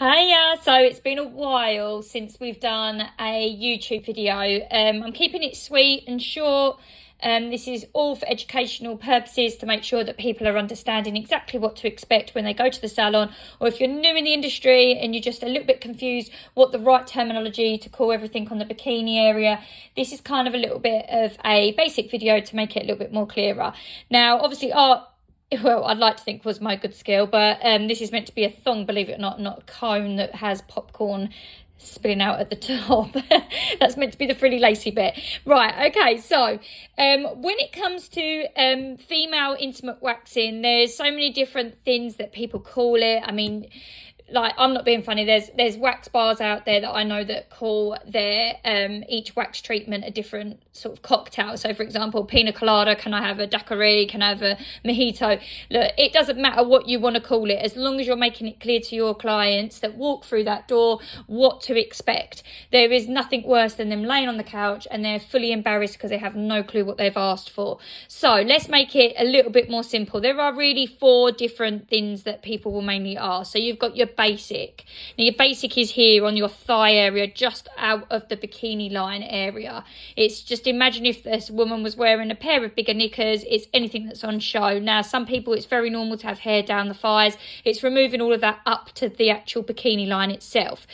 Hiya, so it's been a while since we've done a YouTube video. I'm keeping it sweet and short. This is all for educational purposes to make sure that people are understanding exactly what to expect when they go to the salon, or if you're new in the industry and you're just a little bit confused what the right terminology to call everything on the bikini area. This is kind of a little bit of a basic video to make it a little bit more clearer. Now, obviously, I'd like to think was my good skill, but this is meant to be a thong, believe it or not, not a cone that has popcorn spilling out at the top. That's meant to be the frilly lacy bit. Right, okay, so when it comes to female intimate waxing, there's so many different things that people call it. I mean, like, I'm not being funny, there's wax bars out there that I know that call their each wax treatment a different sort of cocktail. So for example, pina colada, can I have a daiquiri, can I have a mojito? Look, it doesn't matter what you want to call it, as long as you're making it clear to your clients that walk through that door what to expect. There is nothing worse than them laying on the couch and they're fully embarrassed because they have no clue what they've asked for. So let's make it a little bit more simple. There are really 4 different things that people will mainly ask. So you've got your basic. Now your basic is here on your thigh area, just out of the bikini line area. It's just, imagine if this woman was wearing a pair of bigger knickers. It's anything that's on show. Now some people, it's very normal to have hair down the thighs. It's removing all of that up to the actual bikini line itself.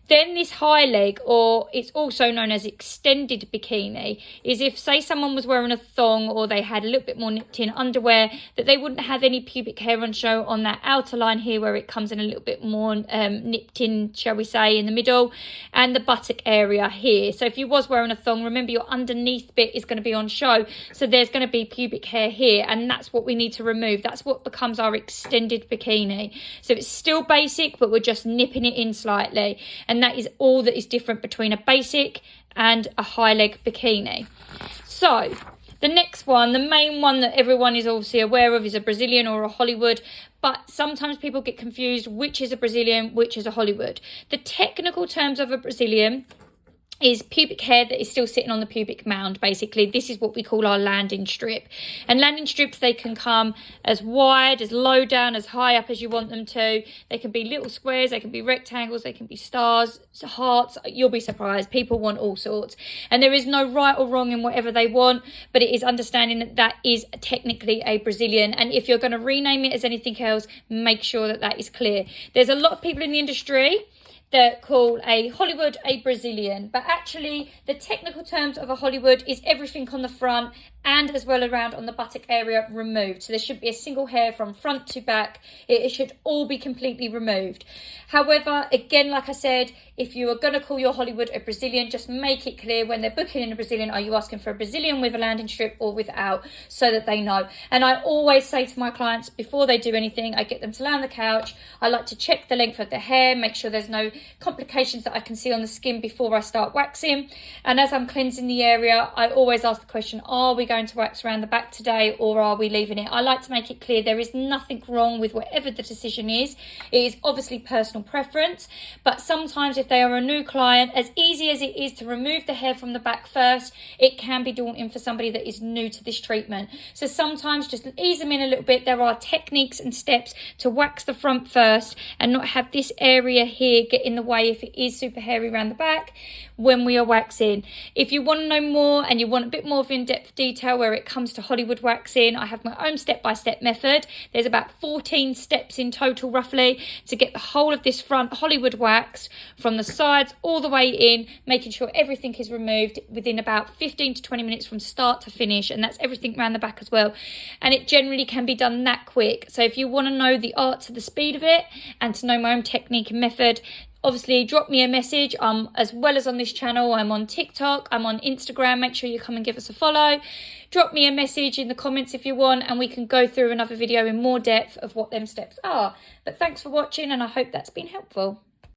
Then this high leg, or it's also known as extended bikini, is if, say, someone was wearing a thong or they had a little bit more nipped in underwear, that they wouldn't have any pubic hair on show on that outer line here where it comes in a little bit more nipped in, shall we say, in the middle, and the buttock area here. So if you was wearing a thong, remember your underneath bit is going to be on show. So there's going to be pubic hair here, and that's what we need to remove. That's what becomes our extended bikini. So it's still basic, but we're just nipping it in slightly. And that is all that is different between a basic and a high leg bikini. So the next one, the main one that everyone is obviously aware of, is a Brazilian or a Hollywood. But sometimes people get confused which is a Brazilian, which is a Hollywood. The technical terms of a Brazilian is pubic hair that is still sitting on the pubic mound. Basically, this is what we call our landing strip. And landing strips, they can come as wide, as low down, as high up as you want them to. They can be little squares, they can be rectangles, they can be stars, hearts. You'll be surprised. People want all sorts. And there is no right or wrong in whatever they want, but it is understanding that that is technically a Brazilian. And if you're going to rename it as anything else, make sure that that is clear. There's a lot of people in the industry that call a Hollywood a Brazilian, but actually the technical terms of a Hollywood is everything on the front and as well around on the buttock area removed. So there should be a single hair from front to back. It should all be completely removed. However, again, like I said, if you are going to call your Hollywood a Brazilian, just make it clear when they're booking in a Brazilian, are you asking for a Brazilian with a landing strip or without, so that they know. And I always say to my clients, before they do anything, I get them to lay on the couch. I like to check the length of the hair, make sure there's no complications that I can see on the skin before I start waxing. And as I'm cleansing the area, I always ask the question, are we going to wax around the back today, or are we leaving it? I like to make it clear there is nothing wrong with whatever the decision is. It is obviously personal preference, but sometimes if they are a new client, as easy as it is to remove the hair from the back first, it can be daunting for somebody that is new to this treatment. So sometimes just ease them in a little bit. There are techniques and steps to wax the front first and not have this area here get in the way if it is super hairy around the back when we are waxing. If you want to know more and you want a bit more of in-depth detail where it comes to Hollywood waxing, I have my own step-by-step method. There's about 14 steps in total roughly to get the whole of this front Hollywood waxed from the sides all the way in, making sure everything is removed within about 15 to 20 minutes from start to finish, and that's everything around the back as well. And it generally can be done that quick. So if you want to know the art to the speed of it and to know my own technique and method, obviously drop me a message. As well as on this channel, I'm on TikTok, I'm on Instagram. Make sure you come and give us a follow. Drop me a message in the comments if you want, and we can go through another video in more depth of what them steps are. But thanks for watching, and I hope that's been helpful.